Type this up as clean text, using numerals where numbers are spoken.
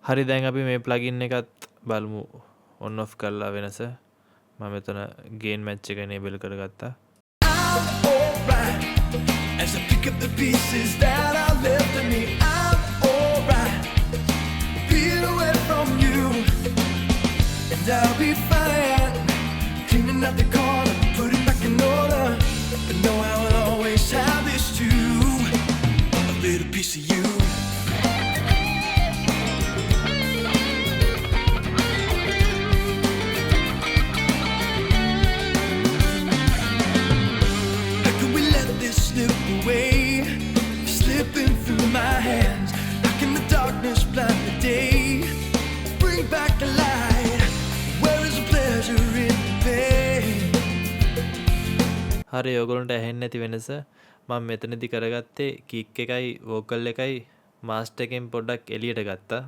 හරි දැන් අපි මේ ප්ලගින් එකත් බලමු on off කරලා වෙනස. මම මෙතන gain match එක enable කරගත්තා. Alright, as I pick up the pieces that are left of me, I'm alright. Feel away from you, and I'll be fine. Cleaning up the corner, putting back in order. But know I will always have this too, a little piece of you. Slip away, slipping through my hands. How can the darkness blind the day? Bring back the light. Where is the pleasure in the pain? හරි ඔයගොල්ලන්ට ඇහෙන්නේ නැති වෙනස මම මෙතනදී කරගත්තේ kick එකයි vocal එකයි මාස්ටර් එකෙන් පොඩ්ඩක් එළියට ගත්තා.